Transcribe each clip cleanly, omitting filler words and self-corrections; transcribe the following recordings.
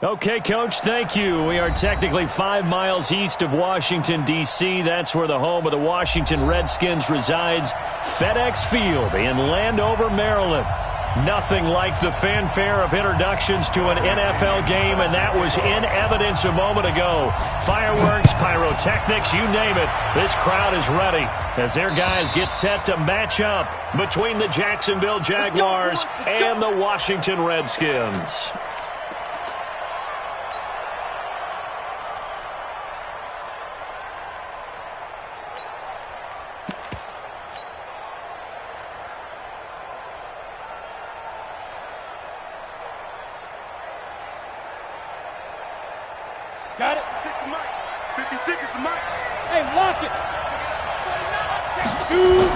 Okay, Coach, thank you. We are technically 5 miles east of Washington, D.C. That's where the home of the Washington Redskins resides. FedEx Field in Landover, Maryland. Nothing like the fanfare of introductions to an NFL game, and that was in evidence a moment ago. Fireworks, pyrotechnics, you name it. This crowd is ready as their guys get set to match up between the Jacksonville Jaguars and the Washington Redskins. Got it? 56 is the mic. Hey, lock it. Shoot.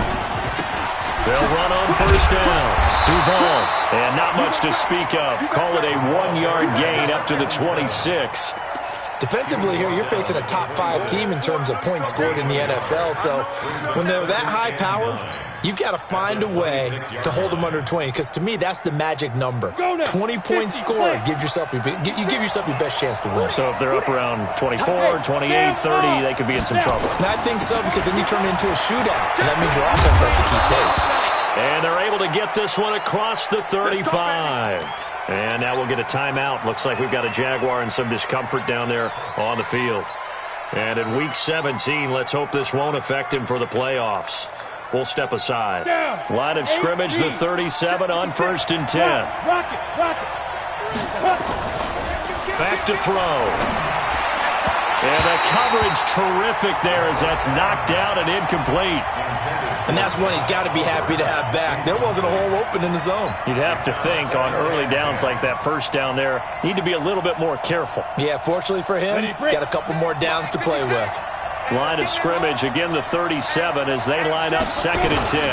They'll run on first down. Duval. And not much to speak of. Call it a 1-yard gain up to the 26. Defensively here, you're facing a top-5 team in terms of points scored in the NFL. So when they're that high-powered, you've got to find a way to hold them under 20. Because to me, that's the magic number. 20 points scored. Give yourself your best chance to win. So if they're up around 24, 28, 30, they could be in some trouble. I think so, because then you turn it into a shootout. And that means your offense has to keep pace. And they're able to get this one across the 35. And now we'll get a timeout. Looks like we've got a Jaguar and some discomfort down there on the field. And in Week 17, let's hope this won't affect him for the playoffs. We'll step aside. Line of scrimmage, the 37 on 1st and 10. Back to throw. And the coverage terrific there as that's knocked down and incomplete. And that's one he's got to be happy to have back. There wasn't a hole open in the zone. You'd have to think on early downs like that first down there, need to be a little bit more careful. Yeah, fortunately for him, got a couple more downs to play with. Line of scrimmage, again the 37 as they line up 2nd and 10.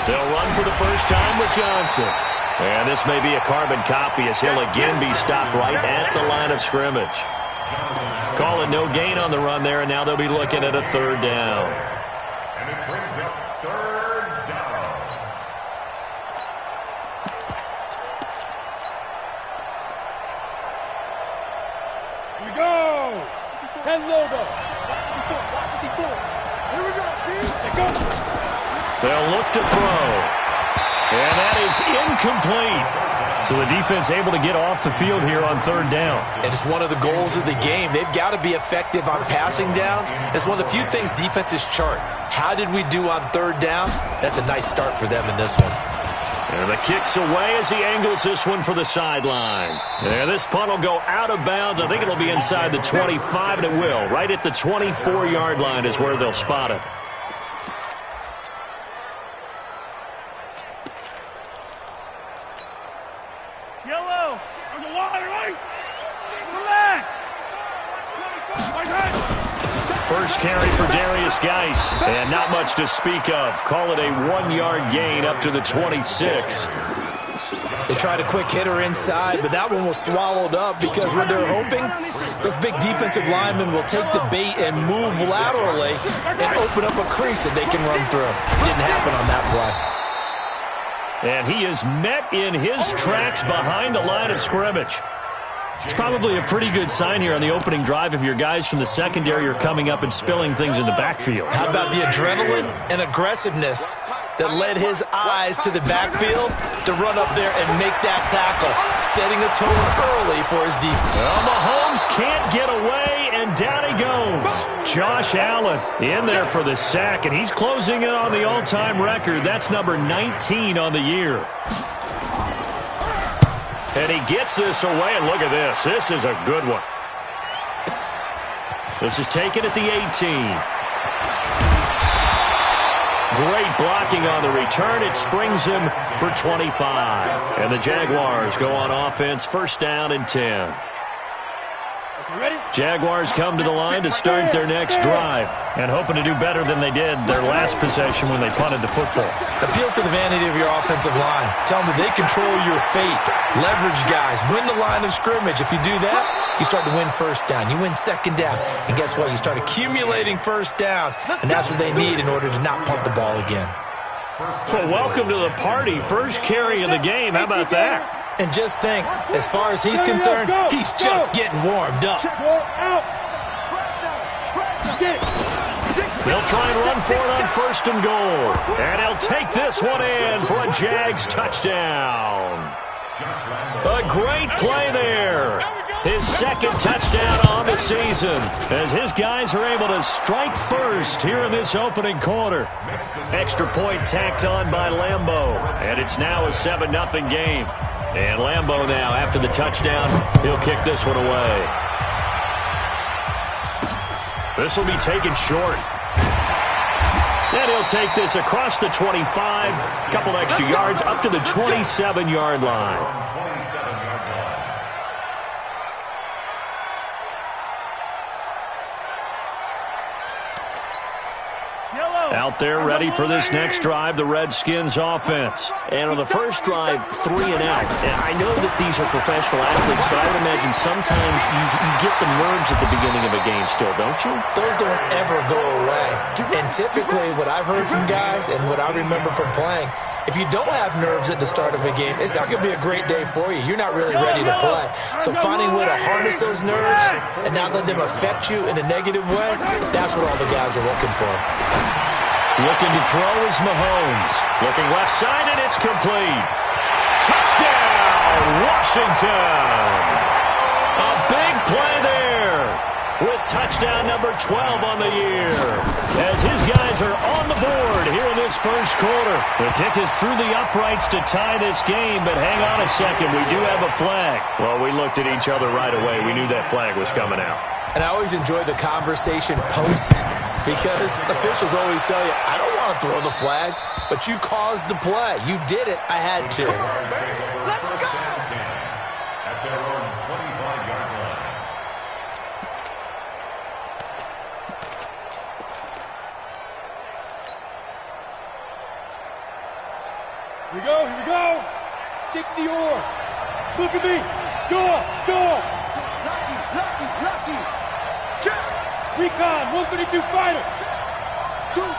They'll run for the first time with Johnson. And this may be a carbon copy as he'll again be stopped right at the line of scrimmage. Call it no gain on the run there, and now they'll be looking at a 3rd down. And it brings up 3rd down. Here we go. 10 logo. Here we go, team. Let go. They'll look to throw. And that is incomplete. So the defense able to get off the field here on 3rd down. And it's one of the goals of the game. They've got to be effective on passing downs. It's one of the few things defenses chart. How did we do on 3rd down? That's a nice start for them in this one. And the kick's away as he angles this one for the sideline. And this punt will go out of bounds. I think it'll be inside the 25, and it will. Right at the 24-yard line is where they'll spot it. Yellow. There's a wire, right? Relax. First carry for Darius Geis, and not much to speak of. Call it a 1-yard gain up to the 26. They tried a quick hitter inside, but that one was swallowed up because what they're hoping, those big defensive linemen will take the bait and move laterally and open up a crease that they can run through. Didn't happen on that play. And he is met in his tracks behind the line of scrimmage. It's probably a pretty good sign here on the opening drive if your guys from the secondary are coming up and spilling things in the backfield. How about the adrenaline and aggressiveness that led his eyes to the backfield to run up there and make that tackle, setting a tone early for his defense. Well, Mahomes can't get away, and down he goes. Josh Allen in there for the sack, and he's closing in on the all-time record. That's number 19 on the year. And he gets this away, and look at this. This is a good one. This is taken at the 18. Great blocking on the return. It springs him for 25. And the Jaguars go on offense, 1st down and 10. Jaguars come to the line to start their next drive and hoping to do better than they did their last possession when they punted the football. Appeal to the vanity of your offensive line. Tell them that they control your fate. Leverage guys. Win the line of scrimmage. If you do that, you start to win 1st down. You win 2nd down. And guess what? You start accumulating 1st downs. And that's what they need in order to not punt the ball again. Well, welcome to the party. First carry of the game. How about that? And just think, as far as he's concerned, he's just getting warmed up. They'll try and run for it on 1st and goal. And he'll take this one in for a Jags touchdown. A great play there. His 2nd touchdown on the season as his guys are able to strike first here in this opening quarter. Extra point tacked on by Lambeau. And it's now a 7-0 game. And Lambeau now, after the touchdown, he'll kick this one away. This will be taken short. And he'll take this across the 25, a couple extra yards up to the 27-yard line. Out there ready for this next drive, the Redskins offense. And on the first drive, 3 and out. And I know that these are professional athletes, but I would imagine sometimes you get the nerves at the beginning of a game still, don't you? Those don't ever go away. And typically what I've heard from guys and what I remember from playing, if you don't have nerves at the start of a game, it's not going to be a great day for you. You're not really ready to play. So finding a way to harness those nerves and not let them affect you in a negative way, that's what all the guys are looking for. Looking to throw is Mahomes. Looking left side, and it's complete. Touchdown, Washington. A big play there with touchdown number 12 on the year. As his guys are on the board here in this first quarter. The kick is through the uprights to tie this game, but hang on a second. We do have a flag. Well, we looked at each other right away. We knew that flag was coming out. And I always enjoy the conversation post because officials always tell you, I don't want to throw the flag, but you caused the play. You did it. I had to. Let's go! At their own 25-yard line. Here we go. 60 or. Look at me. Score. Lucky. Recon, 132 fighter. Kill.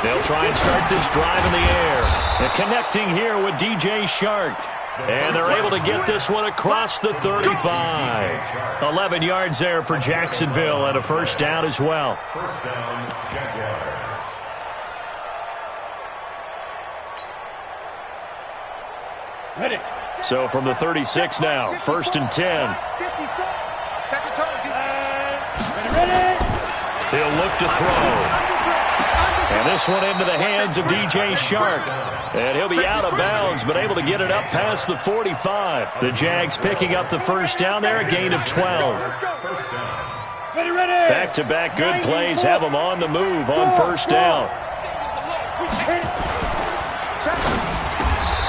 They'll try and start this drive in the air. And connecting here with DJ Shark. And they're able to get this one across the 35. 11 yards there for Jacksonville and a first down as well. First down, Jaguars. Ready. So from the 36 now, 1st and 10. Ready. He'll look to throw. And this one into the hands of DJ Shark. And he'll be out of bounds, but able to get it up past the 45. The Jags picking up the first down there, a gain of 12. Ready. Back-to-back good plays have them on the move on first down.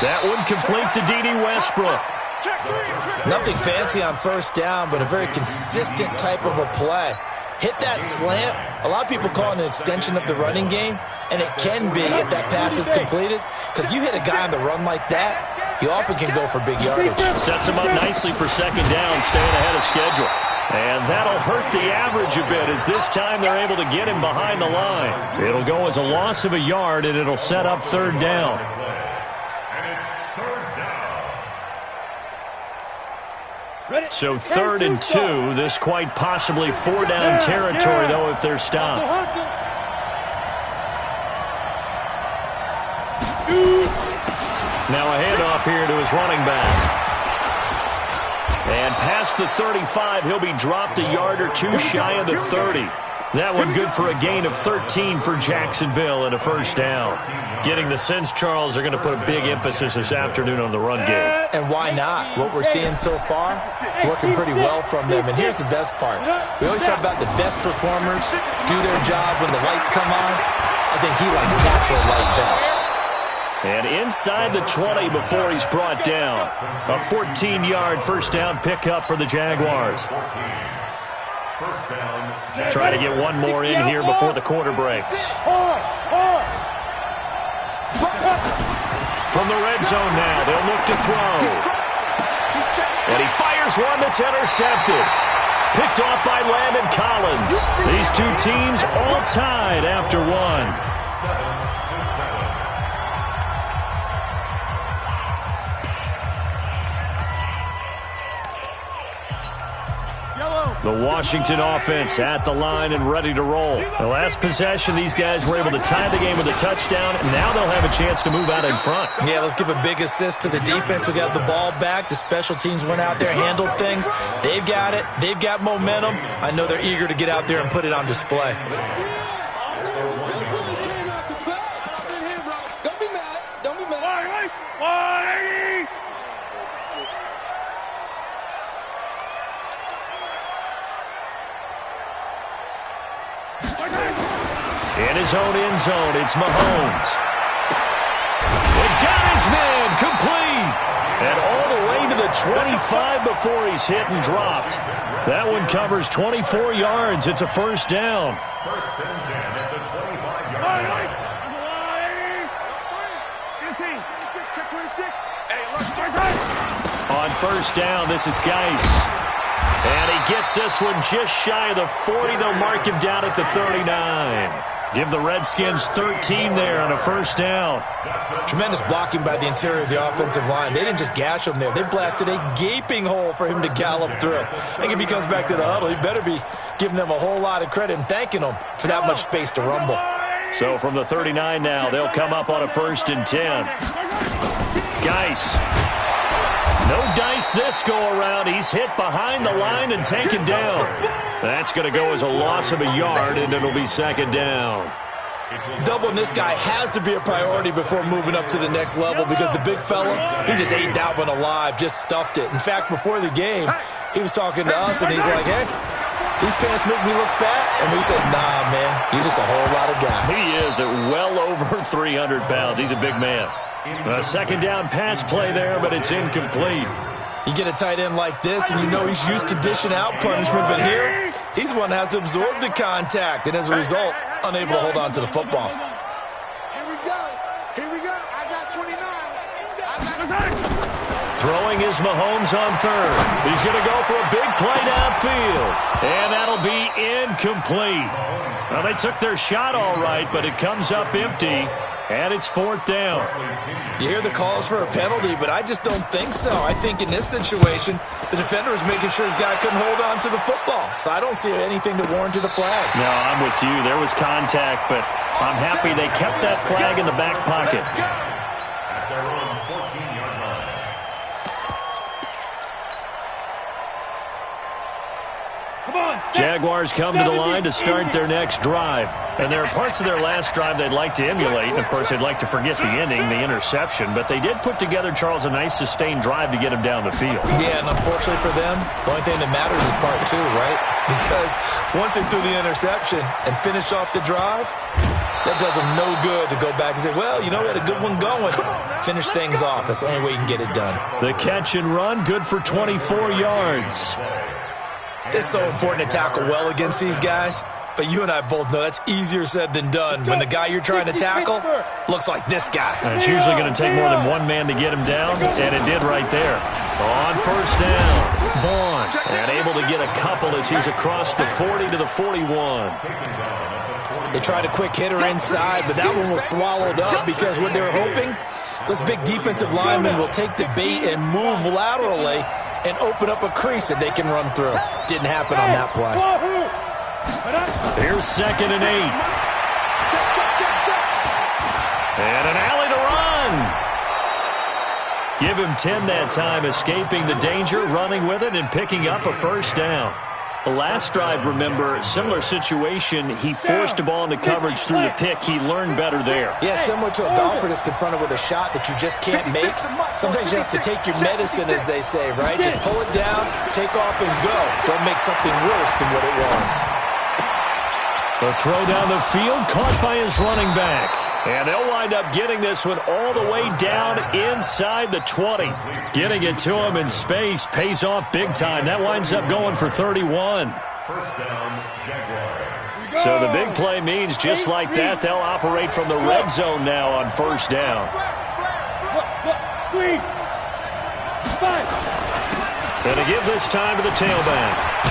That one complete to D.D. Westbrook. Nothing fancy on first down, but a very consistent type of a play. Hit that slant. A lot of people call it an extension of the running game, and it can be if that pass is completed, because you hit a guy on the run like that, you often can go for big yardage. Sets him up nicely for second down, staying ahead of schedule. And that'll hurt the average a bit as this time they're able to get him behind the line. It'll go as a loss of a yard, and it'll set up third down. So 3rd and 2, this quite possibly 4-down territory, though, if they're stopped. Now a handoff here to his running back. And past the 35, he'll be dropped a yard or two shy of the 30. That one good for a gain of 13 for Jacksonville and a first down. Getting the sense, Charles, they're going to put a big emphasis this afternoon on the run game. And why not? What we're seeing so far is working pretty well from them. And here's the best part. We always talk about the best performers do their job when the lights come on. I think he likes natural light best. And inside the 20 before he's brought down. A 14-yard first down pickup for the Jaguars. First down. Try to get one more in here before the quarter breaks. From the red zone now, they'll look to throw. And he fires one that's intercepted. Picked off by Landon Collins. These two teams all tied after one. The Washington offense at the line and ready to roll. The last possession, these guys were able to tie the game with a touchdown, and now they'll have a chance to move out in front. Yeah, let's give a big assist to the defense who got the ball back. The special teams went out there, handled things. They've got it. They've got momentum. I know they're eager to get out there and put it on display. In his own end zone, it's Mahomes. It got his man complete. And all the way to the 25 before he's hit and dropped. That one covers 24 yards. It's a first down. First and 10 at the 25-yard line. On first down, this is Geis. And he gets this one just shy of the 40. They'll mark him down at the 39. Give the Redskins 13 there on a first down. Tremendous blocking by the interior of the offensive line. They didn't just gash him there. They blasted a gaping hole for him to gallop through. I think if he comes back to the huddle, he better be giving them a whole lot of credit and thanking them for that much space to rumble. So from the 39 now, they'll come up on a first and 10. Geis. No dice this go-around. He's hit behind the line and taken down. That's going to go as a loss of a yard, and it'll be second down. Doubling this guy has to be a priority before moving up to the next level because the big fella, he just ate that one alive, just stuffed it. In fact, before the game, he was talking to us, and he's like, hey, these pants make me look fat. And we said, nah, man, you're just a whole lot of guy. He is at well over 300 pounds. He's a big man. A second down pass play there, but it's incomplete. You get a tight end like this, and you know he's used to dishing out punishment, but here, he's the one that has to absorb the contact, and as a result, unable to hold on to the football. Here we go. Here we go. I got 29. Throwing is Mahomes on third. He's going to go for a big play downfield, and that'll be incomplete. Well, they took their shot all right, but it comes up empty. And it's fourth down. You hear the calls for a penalty, but I just don't think so. I think in this situation, the defender is making sure his guy couldn't hold on to the football. So I don't see anything to warrant a flag. No, I'm with you. There was contact, but I'm happy they kept that flag in the back pocket. At their own 14-yard line. Jaguars come to the line to start their next drive. And there are parts of their last drive they'd like to emulate. And, of course, they'd like to forget the ending, the interception. But they did put together, Charles, a nice sustained drive to get him down the field. Yeah, and unfortunately for them, the only thing that matters is part two, right? Because once they threw the interception and finished off the drive, that does them no good to go back and say, well, you know, we had a good one going. Finish things off. That's the only way you can get it done. The catch and run, good for 24 yards. It's so important to tackle well against these guys, but you and I both know that's easier said than done when the guy you're trying to tackle looks like this guy. And it's usually going to take more than one man to get him down, and it did right there. On first down, Vaughn, and able to get a couple as he's across the 40 to the 41. They tried a quick hitter inside, but that one was swallowed up because what they were hoping, those big defensive linemen will take the bait and move laterally and open up a crease that they can run through. Didn't happen on that play. Here's second and 8. And an alley to run. Give him 10 that time, escaping the danger, running with it, and picking up a first down. The last drive, remember, similar situation. He forced a ball into coverage through the pick. He learned better there. Yeah, similar to a golfer that's confronted with a shot that you just can't make. Sometimes you have to take your medicine, as they say, right? Just pull it down, take off, and go. Don't make something worse than what it was. The throw down the field, caught by his running back. And they'll wind up getting this one all the way down inside the 20. Getting it to him in space pays off big time. That winds up going for 31. First down, Jaguars. So the big play means just like that, they'll operate from the red zone now on first down. And to give this time to the tailback.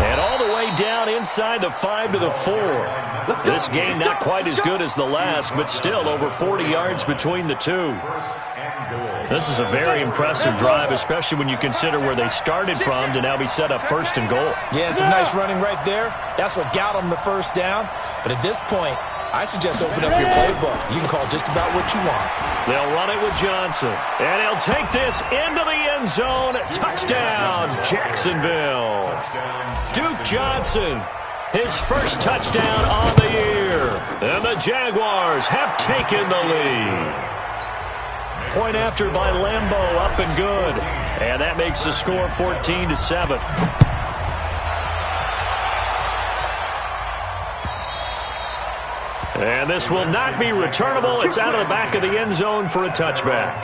And all the way down inside the 5 to the 4. This game not quite as good as the last, but still over 40 yards between the two. First and goal. This is a very impressive drive, especially when you consider where they started from to now be set up 1st and goal. Yeah, and some nice running right there. That's what got them the first down. But at this point, I suggest open up your playbook. You can call just about what you want. They'll run it with Johnson. And he'll take this into the end zone. Touchdown, Jacksonville. Duke Johnson, his first touchdown on the year. And the Jaguars have taken the lead. Point after by Lambeau, up and good. And that makes the score 14-7. And this will not be returnable. It's out of the back of the end zone for a touchback.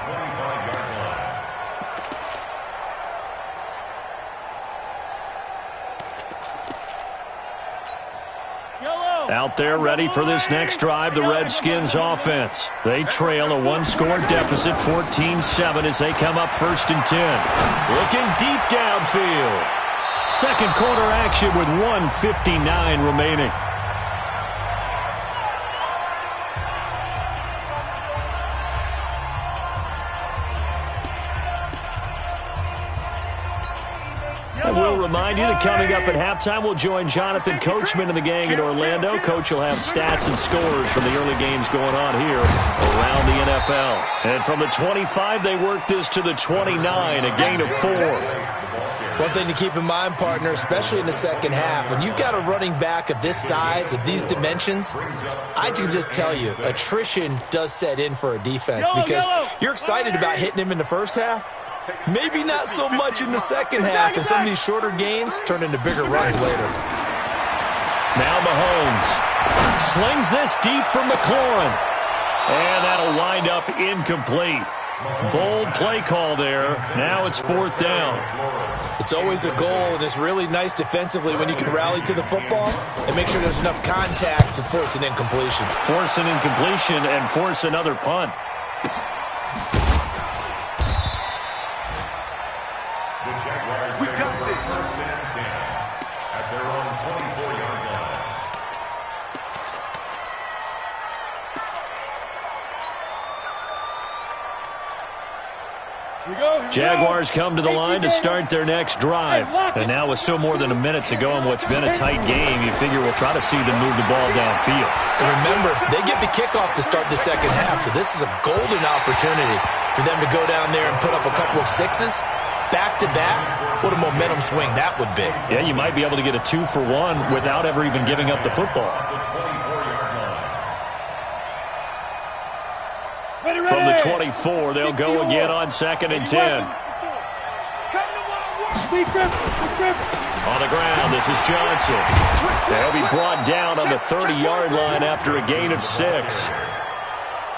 Out there ready for this next drive, the Redskins offense. They trail a one-score deficit, 14-7, as they come up 1st and 10. Looking deep downfield. Second quarter action with 1:59 remaining. I will remind you that coming up at halftime, we'll join Jonathan Coachman and the gang in Orlando. Coach will have stats and scores from the early games going on here around the NFL. And from the 25, they work this to the 29, a gain of 4. One thing to keep in mind, partner, especially in the second half, when you've got a running back of this size, of these dimensions, I can just tell you, attrition does set in for a defense because you're excited about hitting him in the first half. Maybe not so much in the second half, and some of these shorter gains turn into bigger runs later. Now Mahomes slings this deep from McLaurin, and that'll wind up incomplete. Bold play call there. Now it's 4th down. It's always a goal, and it's really nice defensively when you can rally to the football and make sure there's enough contact to force an incompletion. Force an incompletion and force another punt. We've got this. 1st and 10 at their own 24-yard line. Jaguars come to the line to start their next drive. And now with still more than a minute to go in what's been a tight game, you figure we'll try to see them move the ball downfield. And remember, they get the kickoff to start the second half, so this is a golden opportunity for them to go down there and put up a couple of sixes. Back-to-back, what a momentum swing that would be. Yeah, you might be able to get a 2-for-1 without ever even giving up the football. From the 24, they'll go again on 2nd and 10. On the ground, this is Johnson. They'll be brought down on the 30-yard line after a gain of 6.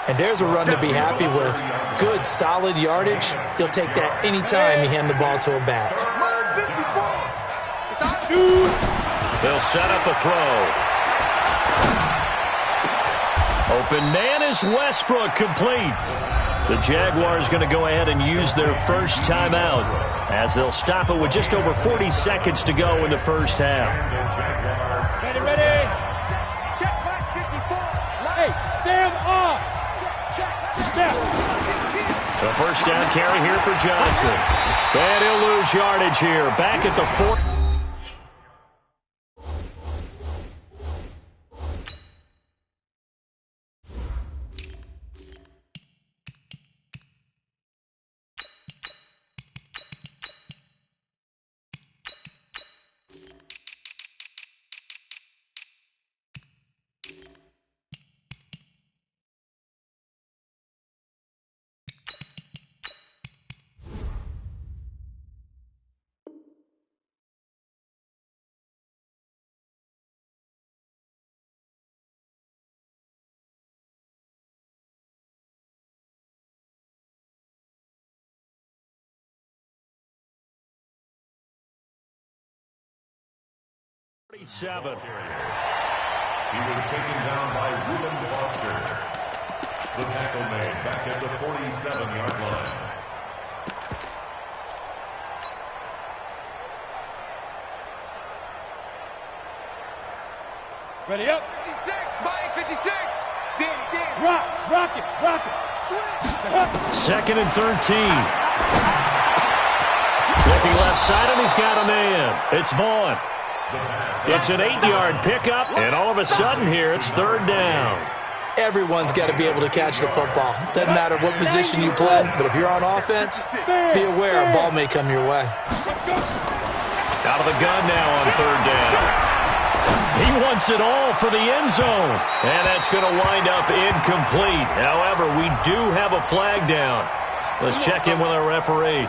And there's a run to be happy with. Good, solid yardage. He'll take that anytime you hand the ball to a back. They'll set up a throw. Open man is Westbrook, complete. The Jaguars going to go ahead and use their first timeout as they'll stop it with just over 40 seconds to go in the first half. Ready. Check back 54. Hey, Sam off. The first down carry here for Johnson. And he'll lose yardage here. Back at the 4. He was taken down by Reuben Foster. The tackle made back at the 47-yard line. Ready up. 56, Mike, 56. Danny. Rock it. 2nd and 13. Looking left side, and he's got a man. It's Vaughn. It's an 8-yard pickup, and all of a sudden here, it's 3rd down. Everyone's got to be able to catch the football. Doesn't matter what position you play, but if you're on offense, be aware a ball may come your way. Out of the gun now on 3rd down. He wants it all for the end zone, and that's going to wind up incomplete. However, we do have a flag down. Let's check in with our referee.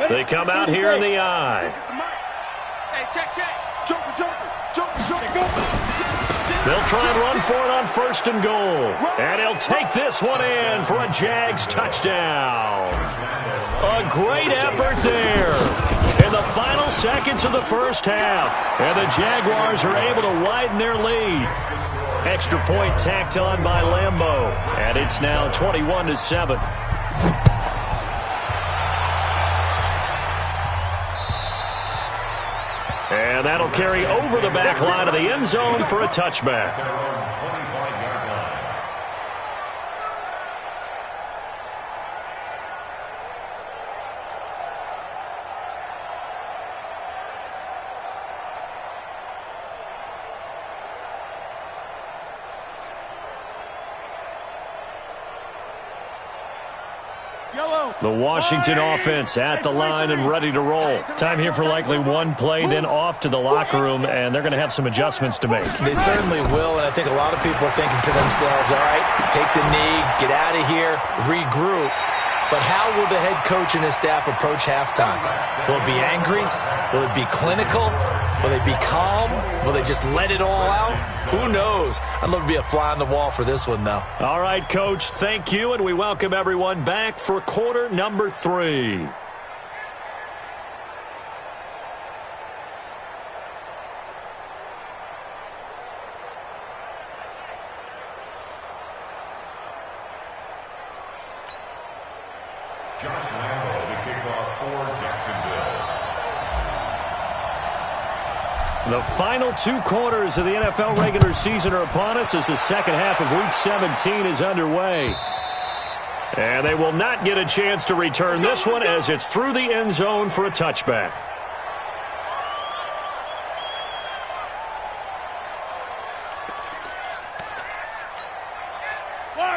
They come out here in the eye. Hey, check. Jumper. They'll try and run for it on 1st and goal. And he'll take this one in for a Jags touchdown. A great effort there in the final seconds of the first half. And the Jaguars are able to widen their lead. Extra point tacked on by Lambeau. And it's now 21-7. And that'll carry over the back line of the end zone for a touchback. The Washington offense at the line and ready to roll. Time here for likely one play, then off to the locker room, and they're going to have some adjustments to make. They certainly will, and I think a lot of people are thinking to themselves, all right, take the knee, get out of here, regroup. But how will the head coach and his staff approach halftime? Will it be angry? Will it be clinical? Will they be calm? Will they just let it all out? Who knows? I'd love to be a fly on the wall for this one, though. All right, Coach, thank you, and we welcome everyone back for quarter number 3. Josh Lambeau to kick off for Jacksonville. The final 2 quarters of the NFL regular season are upon us as the second half of Week 17 is underway. And they will not get a chance to return this one as it's through the end zone for a touchback.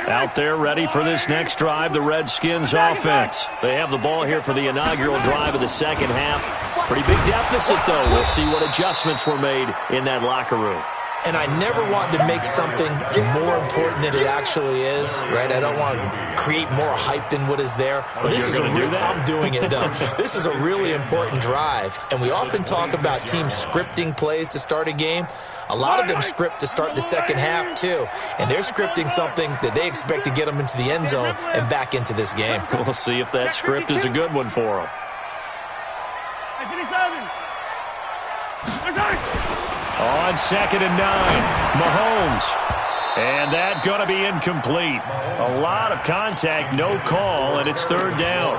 Out there ready for this next drive, the Redskins offense. They have the ball here for the inaugural drive of the second half. Pretty big deficit, though. We'll see what adjustments were made in that locker room. And I never want to make something more important than it actually is, right? I don't want to create more hype than what is there. But this is I'm doing it, though. This is a really important drive. And we often talk about teams scripting plays to start a game. A lot of them script to start the second half, too. And they're scripting something that they expect to get them into the end zone and back into this game. We'll see if that script is a good one for them. On 2nd and 9, Mahomes. And that going to be incomplete. A lot of contact, no call, and it's 3rd down.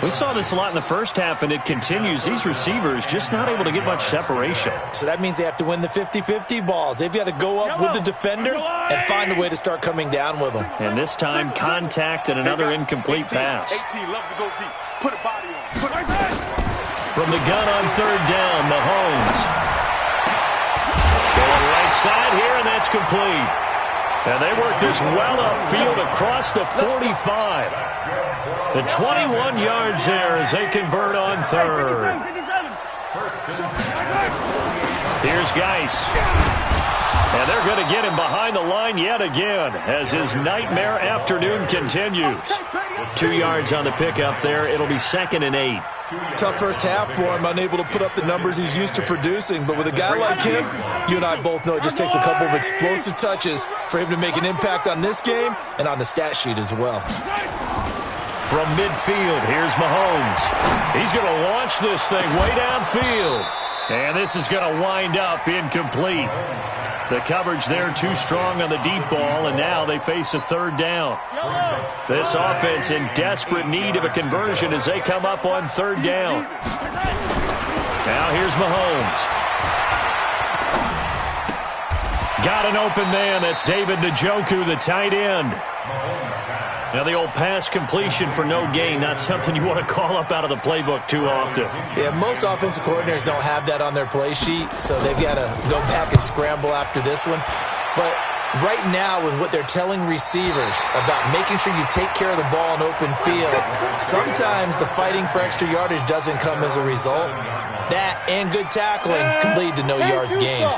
We saw this a lot in the first half, and it continues. These receivers just not able to get much separation. So that means they have to win the 50-50 balls. They've got to go up with the defender and find a way to start coming down with them. And this time, contact and another incomplete pass. 18 loves to go deep. Put a body on. From the gun on 3rd down, Mahomes. Going right side here, and that's complete. And they work this well upfield across the 45. The 21 yards there as they convert on 3rd. Here's Geis. And they're going to get him behind the line yet again as his nightmare afternoon continues. 2 yards on the pickup there. It'll be 2nd and 8. Tough first half for him, unable to put up the numbers he's used to producing. But with a guy like him, you and I both know it just takes a couple of explosive touches for him to make an impact on this game and on the stat sheet as well. From midfield, here's Mahomes. He's going to launch this thing way downfield. And this is going to wind up incomplete. The coverage there too strong on the deep ball, and now they face a third down. This offense in desperate need of a conversion as they come up on third down. Now here's Mahomes. Got an open man. That's David Njoku, the tight end. Now the old pass completion for no gain, not something you want to call up out of the playbook too often. Yeah, most offensive coordinators don't have that on their play sheet, so they've got to go back and scramble after this one. But right now, with what they're telling receivers about making sure you take care of the ball in open field, sometimes the fighting for extra yardage doesn't come as a result. That and good tackling can lead to no yards gained.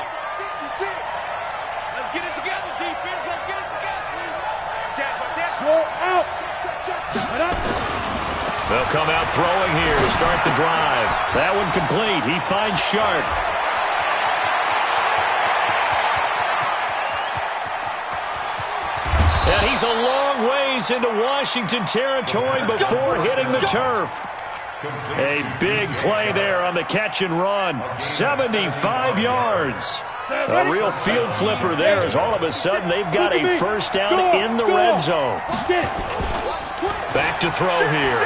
They'll come out throwing here to start the drive. That one complete. He finds Sharp. And he's a long ways into Washington territory before hitting the turf. A big play there on the catch and run. 75 yards. A real field flipper there as all of a sudden they've got a first down in the red zone. Back to throw here.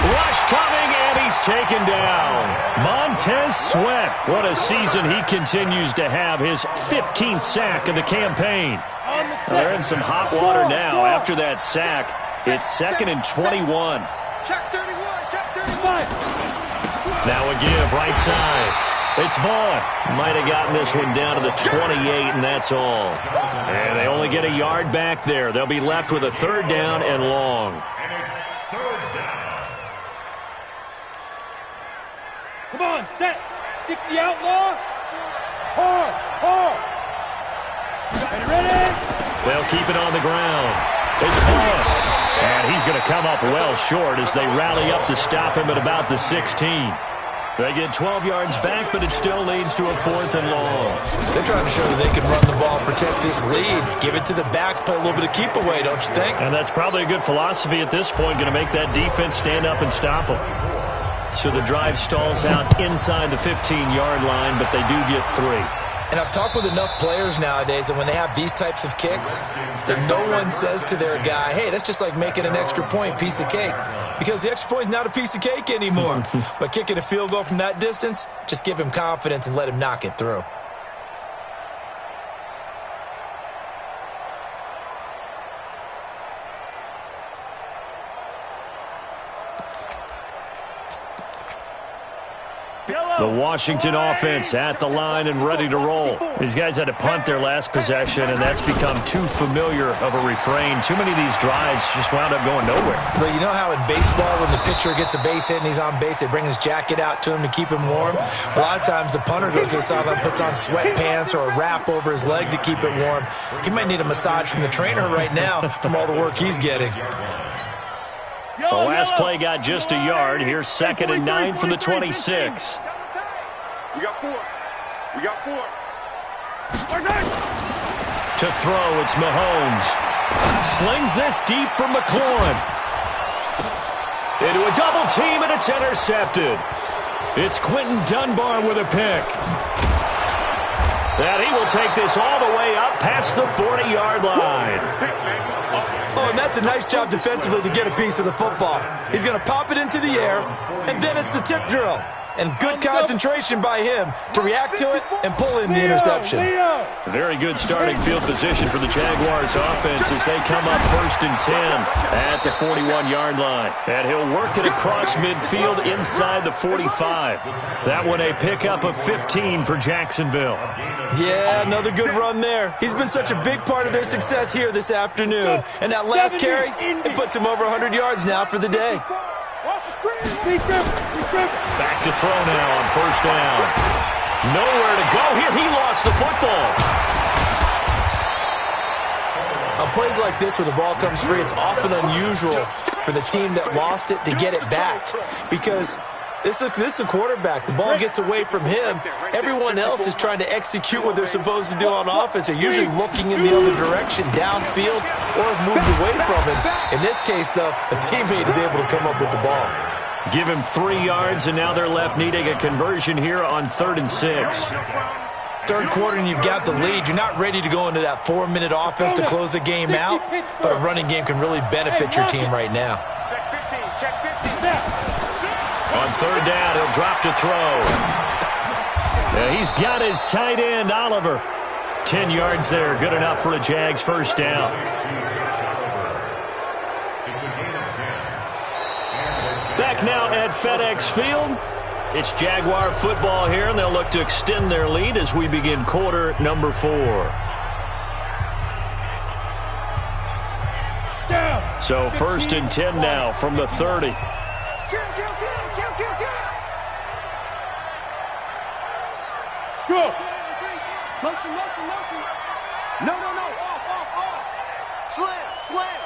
Rush coming, and he's taken down. Montez Sweat. What a season he continues to have. His 15th sack of the campaign. They're in some hot water now. After that sack, it's 2nd and 21. Now a give right side. It's Vaughn. Might have gotten this one down to the 28, and that's all. And they only get a yard back there. They'll be left with a third down and long. And it's third down. Come on, set. 60 outlaw. Hard. Ready? They'll keep it on the ground. It's Vaughn. And he's going to come up well short as they rally up to stop him at about the 16. They get 12 yards back, but it still leads to a 4th and long. They're trying to show that they can run the ball, protect this lead, give it to the backs, play a little bit of keep away, don't you think? And that's probably a good philosophy at this point, going to make that defense stand up and stop them. So the drive stalls out inside the 15-yard line, but they do get 3. And I've talked with enough players nowadays that when they have these types of kicks, that no one says to their guy, hey, that's just like making an extra point, piece of cake. Because the extra point is not a piece of cake anymore. But kicking a field goal from that distance, just give him confidence and let him knock it through. The Washington offense at the line and ready to roll. These guys had to punt their last possession, and that's become too familiar of a refrain. Too many of these drives just wound up going nowhere. But you know how in baseball, when the pitcher gets a base hit and he's on base, they bring his jacket out to him to keep him warm? A lot of times the punter goes to the sideline, puts on sweatpants or a wrap over his leg to keep it warm. He might need a massage from the trainer right now from all the work he's getting. The last play got just a yard. Here's 2nd and 9 from the 26. We got 4. To throw, it's Mahomes. Slings this deep for McLaurin. Into a double team, and it's intercepted. It's Quentin Dunbar with a pick. And he will take this all the way up past the 40-yard line. Oh, and that's a nice job defensively to get a piece of the football. He's going to pop it into the air, and then it's the tip drill. And good concentration by him to react to it and pull in the interception. Very good starting field position for the Jaguars offense as they come up 1st and 10 at the 41-yard line. And he'll work it across midfield inside the 45. That one a pickup of 15 for Jacksonville. Yeah, another good run there. He's been such a big part of their success here this afternoon. And that last carry, it puts him over 100 yards now for the day. Back to throw now on 1st down. Nowhere to go here. He lost the football. On plays like this where the ball comes free, it's often unusual for the team that lost it to get it back. Because this is a quarterback. The ball gets away from him. Everyone else is trying to execute what they're supposed to do on offense. They're usually looking in the other direction, downfield, or have moved away from him. In this case, though, a teammate is able to come up with the ball. Give him 3 yards, and now they're left needing a conversion here on 3rd and 6. third quarter and you've got the lead, you're not ready to go into that 4-minute offense to close the game out, but a running game can really benefit your team right now. Check 15, check 15. On third down, he'll drop to throw. He's got his tight end, Oliver. 10 yards there, good enough for a Jags first down. Back now at FedEx Field. It's Jaguar football here, and they'll look to extend their lead as we begin quarter number 4. So first and 10 now from the 30. Go. Motion. No. Off. Slam.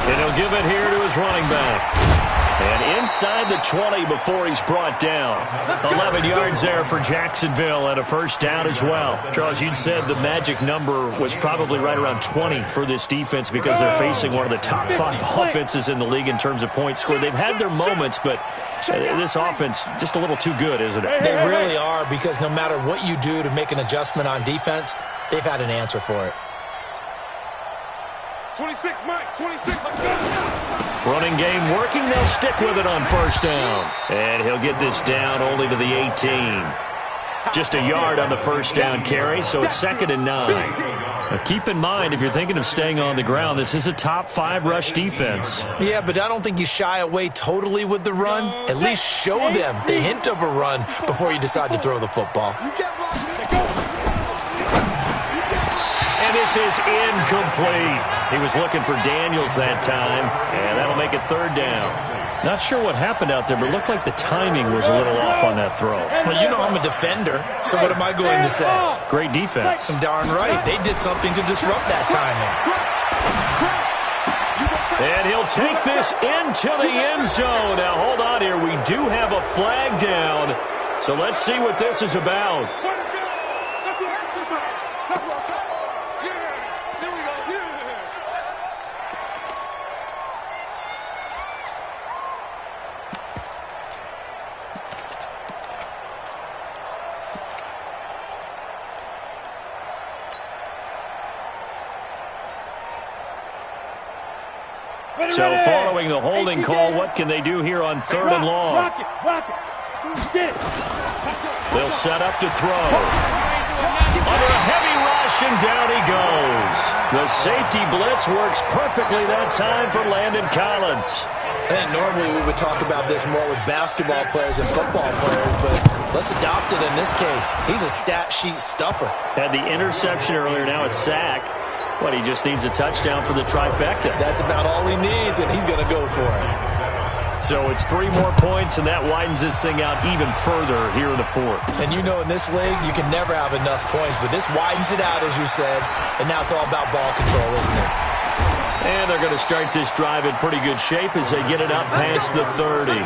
And he'll give it here to his running back. And inside the 20 before he's brought down. 11 yards there for Jacksonville and a first down as well. Charles, you'd said the magic number was probably right around 20 for this defense because they're facing one of the top 5 offenses in the league in terms of points scored. They've had their moments, but this offense just a little too good, isn't it? They really are, because no matter what you do to make an adjustment on defense, they've had an answer for it. 26, Mike. 26. Running game working. They'll stick with it on first down. And he'll get this down only to the 18. Just a yard on the first down carry, so it's 2nd and 9. Now keep in mind, if you're thinking of staying on the ground, this is a top 5 rush defense. Yeah, but I don't think you shy away totally with the run. At least show them the hint of a run before you decide to throw the football. And this is incomplete. He was looking for Daniels that time, and that'll make it 3rd down. Not sure what happened out there, but it looked like the timing was a little off on that throw. Well, you know I'm a defender, so what am I going to say? Great defense. Darn right. They did something to disrupt that timing. And he'll take this into the end zone. Now, hold on here. We do have a flag down, so let's see what this is about. So following the holding call, what can they do here on 3rd and long? They'll set up to throw. Under a heavy rush, and down he goes. The safety blitz works perfectly that time for Landon Collins. I think normally we would talk about this more with basketball players and football players, but let's adopt it in this case. He's a stat sheet stuffer. Had the interception earlier, now a sack. What, he just needs a touchdown for the trifecta. That's about all he needs, and he's going to go for it. So it's 3 more points, and that widens this thing out even further here in the 4th. And you know in this league, you can never have enough points, but this widens it out, as you said, and now it's all about ball control, isn't it? And they're going to start this drive in pretty good shape as they get it up past the 30.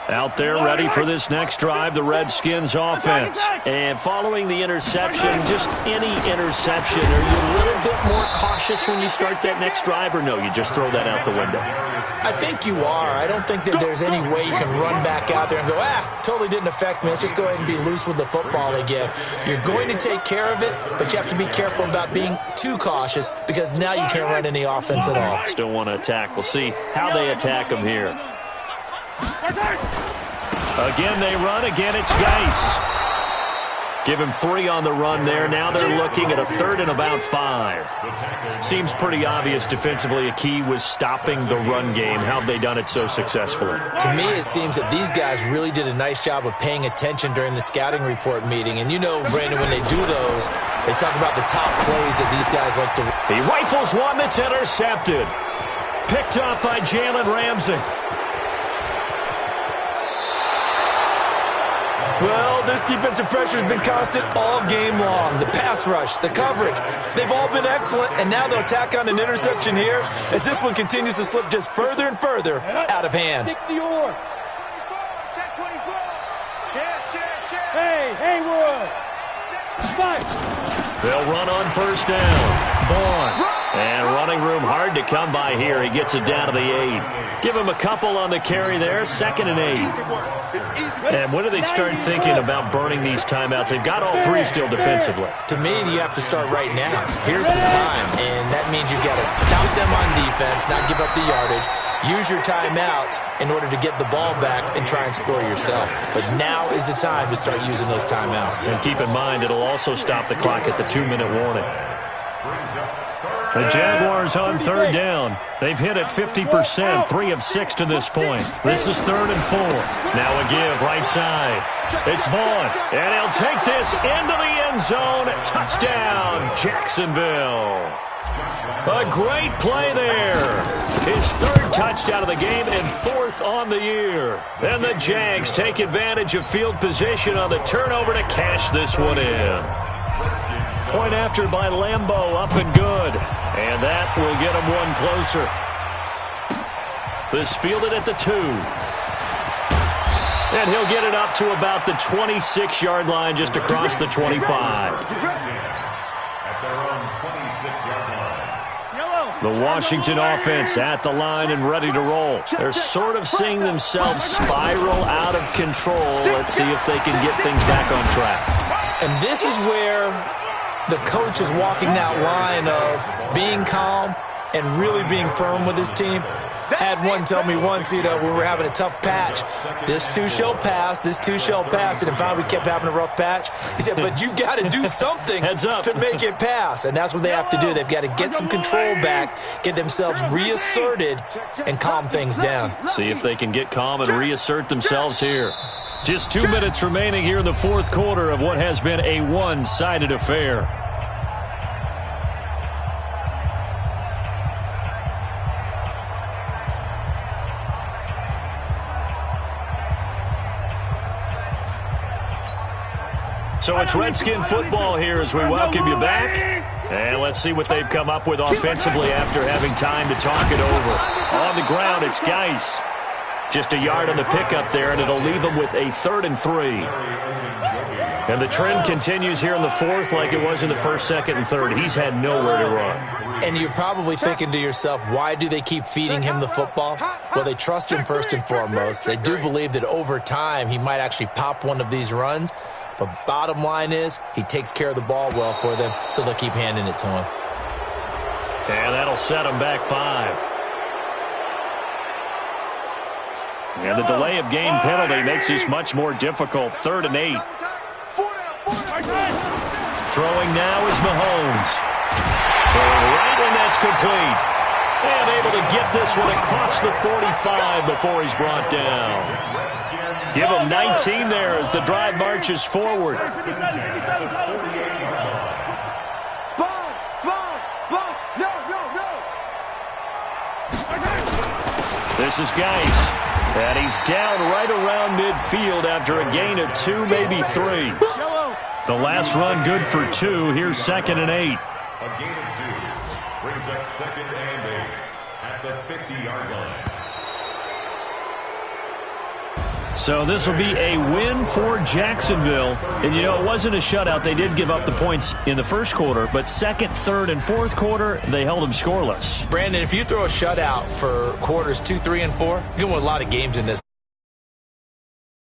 Out there ready for this next drive, the Redskins offense. And following the interception, just any interception, are you a little bit more cautious when you start that next drive, or no, you just throw that out the window? I think you are. I don't think that there's any way you can run back out there and go, totally didn't affect me. Let's just go ahead and be loose with the football again. You're going to take care of it, but you have to be careful about being too cautious because now you can't run any offense at all. Still want to attack. We'll see how they attack them here. Again, they run. Again, it's Geis. Give him 3 on the run there. Now they're looking at a 3rd and about 5. Seems pretty obvious defensively a key was stopping the run game. How have they done it so successfully? To me, it seems that these guys really did a nice job of paying attention during the scouting report meeting. And you know, Brandon, when they do those, they talk about the top plays that these guys like to... He rifles one that's intercepted. Picked up by Jalen Ramsey. Well, this defensive pressure has been constant all game long. The pass rush, the coverage, they've all been excellent, and now they'll tack on an interception here as this one continues to slip just further and further out of hand. Check 24. Hey, Haywood. They'll run on first down. Vaughn. And running room hard hard to come by here. He gets it down to the 8. Give him a couple on the carry there. 2nd and 8. And when do they start thinking about burning these timeouts? They've got all 3 still defensively. To me, you have to start right now. Here's the time, and that means you've got to stop them on defense, not give up the yardage. Use your timeouts in order to get the ball back and try and score yourself. But now is the time to start using those timeouts. And keep in mind, it'll also stop the clock at the 2-minute warning. The Jaguars on 3rd down. They've hit it 50%, 3 of 6 to this point. This is 3rd and 4. Now a give right side. It's Vaughn, and he'll take this into the end zone. Touchdown, Jacksonville. A great play there. His 3rd touchdown of the game and 4th on the year. And the Jags take advantage of field position on the turnover to cash this one in. Point after by Lambeau, up and good. And that will get him one closer. This fielded at the 2. And he'll get it up to about the 26-yard line, just across the 25. The Washington offense at the line and ready to roll. They're sort of seeing themselves spiral out of control. Let's see if they can get things back on track. And this is where the coach is walking that line of being calm and really being firm with his team. Had one tell me once, when we were having a tough patch, this too shall pass, this too shall pass. And finally we kept having a rough patch. He said, but you got to do something to make it pass. And that's what they have to do. They've got to get some control back, get themselves reasserted, and calm things down. See if they can get calm and reassert themselves here. Just 2 minutes remaining here in the 4th quarter of what has been a one-sided affair. So it's Redskin football here as we welcome you back. And let's see what they've come up with offensively after having time to talk it over. On the ground, it's Geis. Just a yard on the pickup there, and it'll leave them with a 3rd and 3. And the trend continues here in the 4th like it was in the 1st, 2nd, and 3rd. He's had nowhere to run. And you're probably thinking to yourself, why do they keep feeding him the football? Well, they trust him first and foremost. They do believe that over time he might actually pop one of these runs. But bottom line is, he takes care of the ball well for them, so they'll keep handing it to him. And that'll set him back 5. And the delay of game penalty makes this much more difficult. 3rd and 8. Throwing now is Mahomes. Throwing right, and that's complete. And able to get this one across the 45 before he's brought down. Give him 19 there as the drive marches forward. This is Geis. And he's down right around midfield after a gain of 2, maybe 3. The last run good for 2. Here's 2nd and 8. A gain of 2 brings up 2nd and 8 at the 50-yard line. So this will be a win for Jacksonville. And, it wasn't a shutout. They did give up the points in the 1st quarter, but 2nd, 3rd, and 4th quarter, they held them scoreless. Brandon, if you throw a shutout for quarters 2, 3, and 4, you're going to win a lot of games in this.